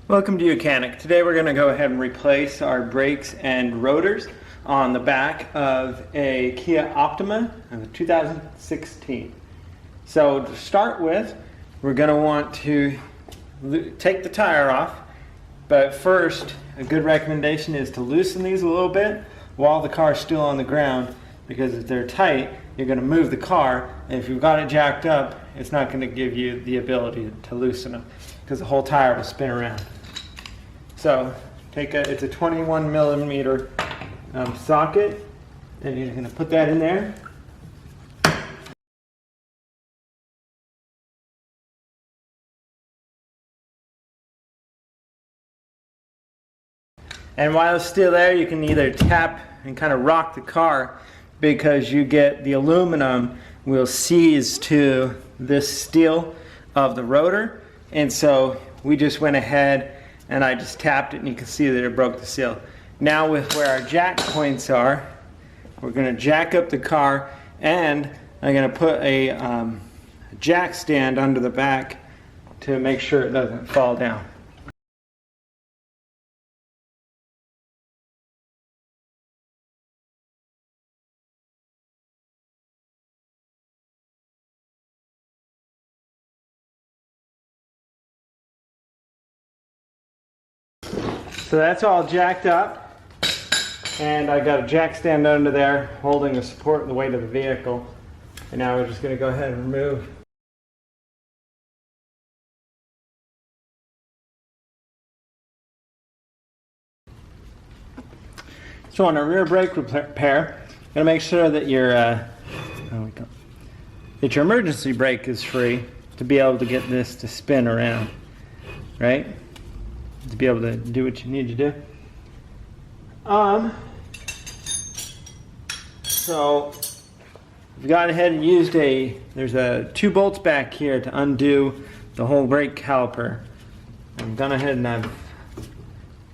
Welcome to YOUCANIC. Today we're going to go ahead and replace our brakes and rotors on the back of a Kia Optima of 2016. So to start with, we're going to want to take the tire off, but first a good recommendation is to loosen these a little bit while the car is still on the ground, because if they're tight you're going to move the car, and if you've got it jacked up it's not going to give you the ability to loosen them because the whole tire will spin around. So it's a 21 millimeter socket, and you're going to put that in there. And while it's still there, you can either tap and kind of rock the car, because you get the aluminum will seize to this steel of the rotor, and so we just went ahead and I just tapped it and you can see that it broke the seal. Now with where our jack points are, we're going to jack up the car, and I'm going to put a jack stand under the back to make sure it doesn't fall down. So that's all jacked up, and I got a jack stand under there holding the support and the weight of the vehicle. And now we're just going to go ahead and remove. So on a rear brake repair, you're going to make sure that your emergency brake is free to be able to get this to spin around, right? To be able to do what you need to do. So we've gone ahead and used there's 2 bolts back here to undo the whole brake caliper. I've gone ahead and I've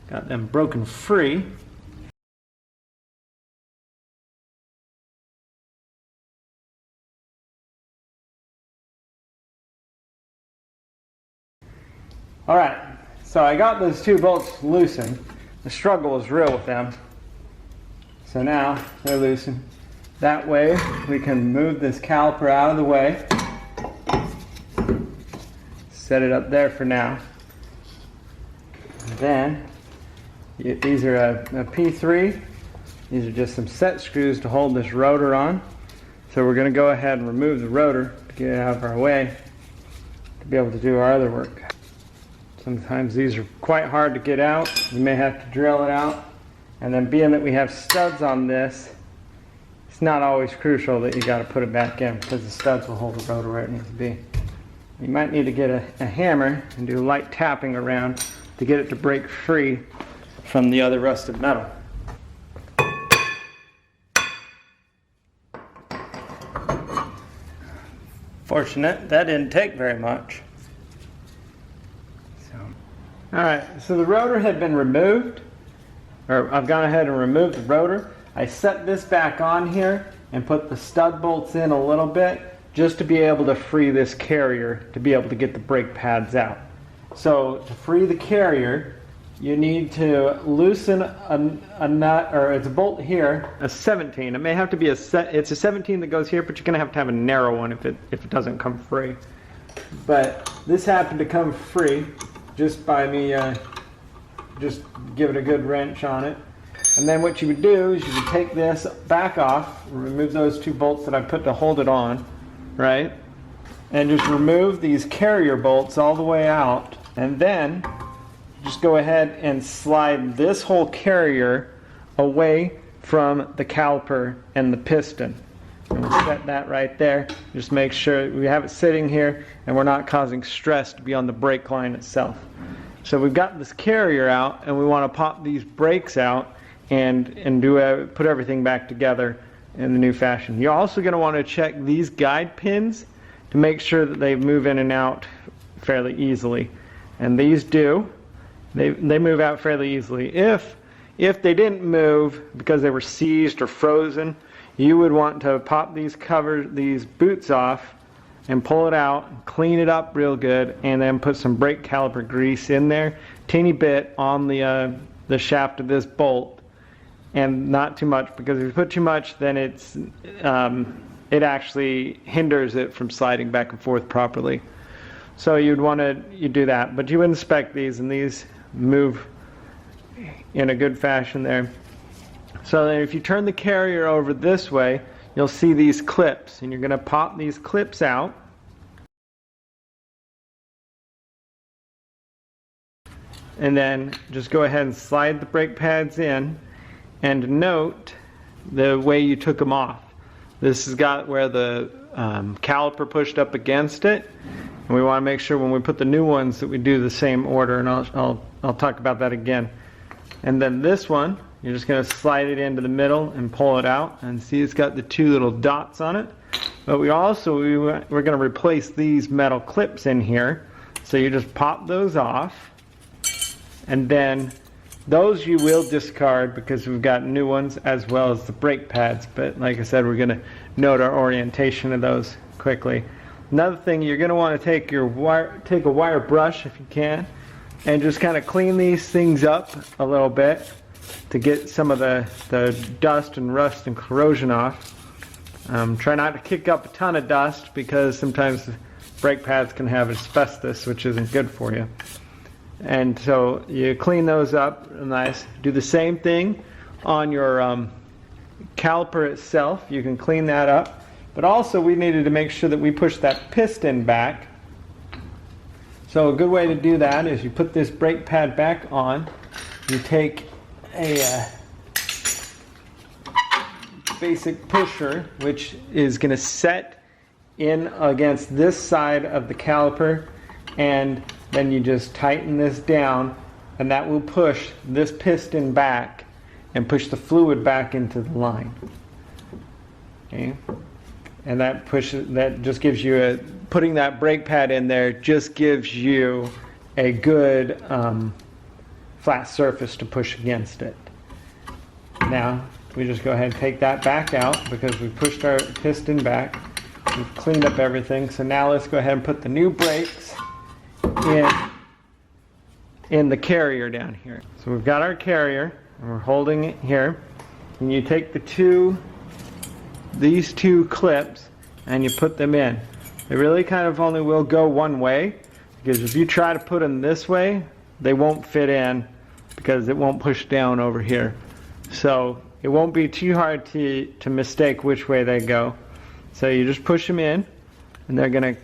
got them broken free. All right. So I got those 2 bolts loosened. The struggle was real with them. So now they're loosened. That way we can move this caliper out of the way. Set it up there for now. And then these are a P3. These are just some set screws to hold this rotor on. So we're going to go ahead and remove the rotor to get it out of our way to be able to do our other work. Sometimes these are quite hard to get out. You may have to drill it out. And then being that we have studs on this, it's not always crucial that you got to put it back in, because the studs will hold the rotor where it needs to be. You might need to get a hammer and do light tapping around to get it to break free from the other rusted metal. Fortunate, that didn't take very much. Alright, so the rotor had been removed, or I've gone ahead and removed the rotor. I set this back on here and put the stud bolts in a little bit just to be able to free this carrier to be able to get the brake pads out. So to free the carrier, you need to loosen a nut, or it's a bolt here, a 17. It may have to be it's a 17 that goes here, but you're going to have a narrow one if it doesn't come free. But this happened to come free just by me just give it a good wrench on it. And then what you would do is you would take this back off, remove those 2 bolts that I put to hold it on, right? And just remove these carrier bolts all the way out, and then just go ahead and slide this whole carrier away from the caliper and the piston. And we'll set that right there. Just make sure we have it sitting here and we're not causing stress to be on the brake line itself. So we've got this carrier out, and we want to pop these brakes out and put everything back together in the new fashion. You're also going to want to check these guide pins to make sure that they move in and out fairly easily. And these do. They move out fairly easily. If they didn't move because they were seized or frozen, you would want to pop these boots off and pull it out, clean it up real good, and then put some brake caliper grease in there, teeny bit on the shaft of this bolt, and not too much, because if you put too much, then it actually hinders it from sliding back and forth properly. So you do that, but you inspect these, and these move in a good fashion there. So then if you turn the carrier over this way, you'll see these clips, and you're going to pop these clips out. And then just go ahead and slide the brake pads in, and note the way you took them off. This has got where the caliper pushed up against it, and we want to make sure when we put the new ones that we do the same order, and I'll talk about that again. And then this one, you're just going to slide it into the middle and pull it out, and see it's got the two little dots on it. But we're going to replace these metal clips in here, so you just pop those off, and then those you will discard because we've got new ones as well as the brake pads. But like I said, we're going to note our orientation of those quickly. Another thing, you're going to want to take a wire brush if you can, and just kind of clean these things up a little bit to get some of the dust and rust and corrosion off. Try not to kick up a ton of dust, because sometimes brake pads can have asbestos, which isn't good for you. And so you clean those up nice. Do the same thing on your caliper itself. You can clean that up. But also we needed to make sure that we push that piston back. So a good way to do that is you put this brake pad back on. You take a basic pusher, which is going to set in against this side of the caliper, and then you just tighten this down, and that will push this piston back and push the fluid back into the line. Okay, and that just gives you putting that brake pad in there just gives you a good flat surface to push against it. Now we just go ahead and take that back out because we pushed our piston back. We've cleaned up everything. So now let's go ahead and put the new brakes in the carrier down here. So we've got our carrier, and we're holding it here. And you take these two clips, and you put them in. They really kind of only will go one way, because if you try to put them this way, they won't fit in because it won't push down over here. So it won't be too hard to mistake which way they go. So you just push them in, and they're going to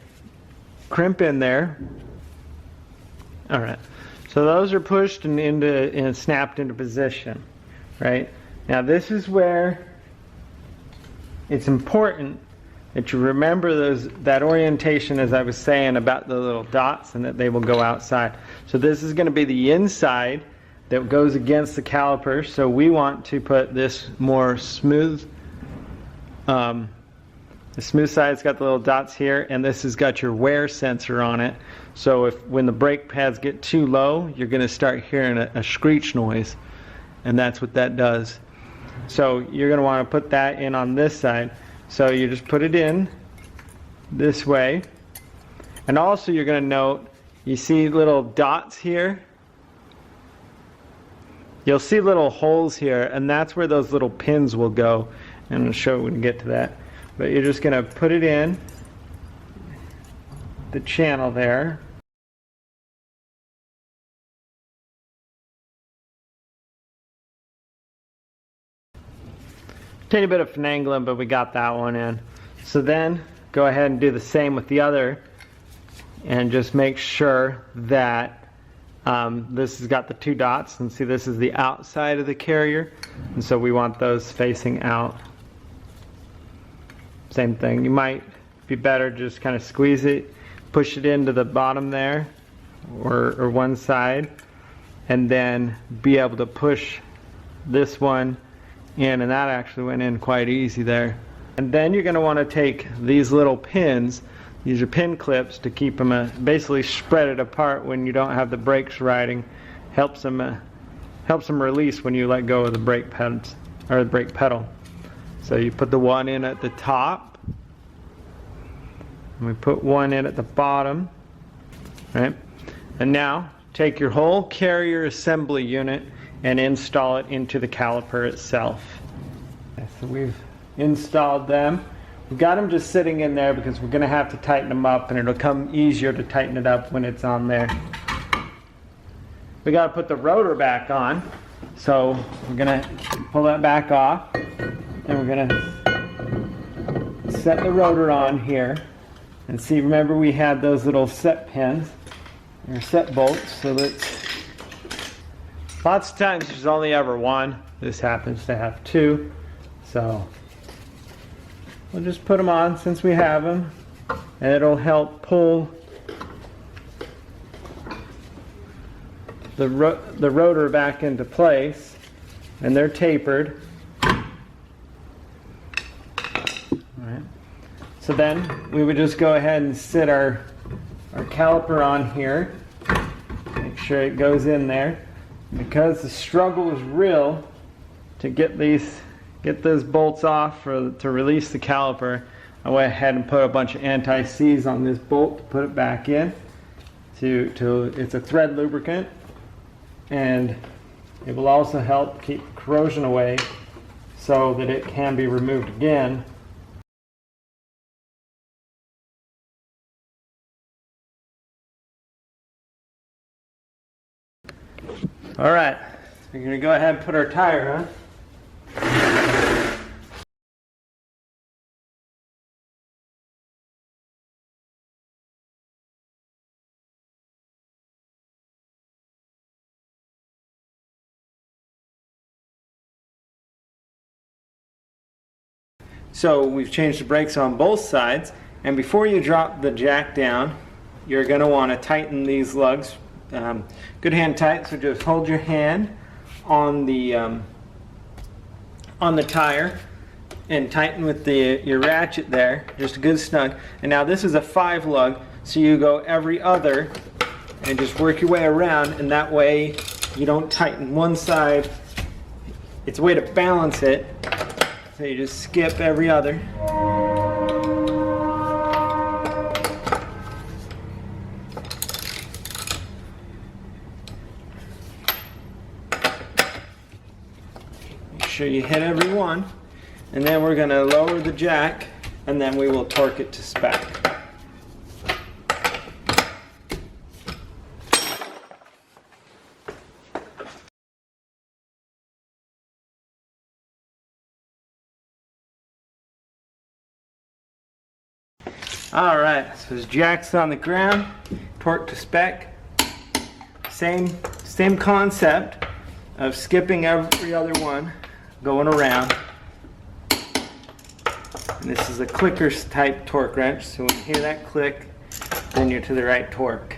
crimp in there. All right. So those are pushed and snapped into position, right? Now this is where it's important that you remember that orientation, as I was saying about the little dots, and that they will go outside. So this is going to be the inside that goes against the caliper. So we want to put this more smooth. The smooth side's got the little dots here, and this has got your wear sensor on it. So when the brake pads get too low, you're going to start hearing a screech noise, and that's what that does. So you're going to want to put that in on this side. So you just put it in this way, and also you're going to note, you see little dots here? You'll see little holes here, and that's where those little pins will go. And I'll show you when we get to that. But you're just going to put it in the channel there. Tiny bit of finagling, but we got that one in. So then go ahead and do the same with the other, and just make sure that this has got the two dots, and see this is the outside of the carrier, and so we want those facing out. Same thing, you might be better just kind of squeeze it, push it into the bottom there, or one side, and then be able to push this one in, and that actually went in quite easy there. And then you're going to want to take these little pins, these are pin clips, to keep them basically spread it apart when you don't have the brakes riding. Helps them release when you let go of the brake pads or the brake pedal. So you put the one in at the top, And we put one in at the bottom, right? And now take your whole carrier assembly unit and install it into the caliper itself. Okay, so we've installed them. We've got them just sitting in there because we're going to have to tighten them up, and it'll come easier to tighten it up when it's on there. We got to put the rotor back on, so we're going to pull that back off, and we're going to set the rotor on here. And see, remember we had those little set pins, or set bolts, so that's lots of times there's only ever one. This happens to have two, so we'll just put them on since we have them, and it'll help pull the rotor back into place, and they're tapered. Alright. So then we would just go ahead and sit our caliper on here, make sure it goes in there. Because the struggle is real to get those bolts off to release the caliper, I went ahead and put a bunch of anti-seize on this bolt to put it back in. It's a thread lubricant, and it will also help keep corrosion away so that it can be removed again. All right, we're going to go ahead and put our tire on. So we've changed the brakes on both sides, and before you drop the jack down, you're going to want to tighten these lugs. Good hand tight, so just hold your hand on the tire and tighten with your ratchet there, just a good snug. And now this is a 5 lug, so you go every other and just work your way around, and that way you don't tighten one side. It's a way to balance it, so you just skip every other. Sure you hit every one, and then we're going to lower the jack, and then we will torque it to spec. Alright, so the jack's on the ground, torque to spec. Same concept of skipping every other one, going around. And this is a clicker type torque wrench, so when you hear that click, then you're to the right torque.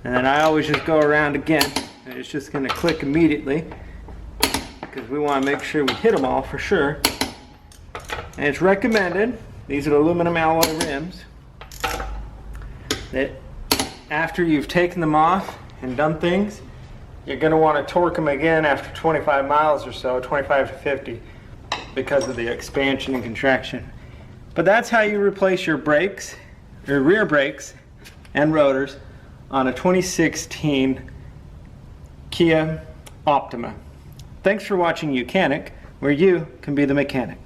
And then I always just go around again, and it's just going to click immediately because we want to make sure we hit them all for sure. And it's recommended, these are aluminum alloy rims, that after you've taken them off and done things, you're going to want to torque them again after 25 miles or so, 25 to 50, because of the expansion and contraction. But that's how you replace your brakes, your rear brakes and rotors on a 2016 Kia Optima. Thanks for watching YOUCANIC, where you can be the mechanic.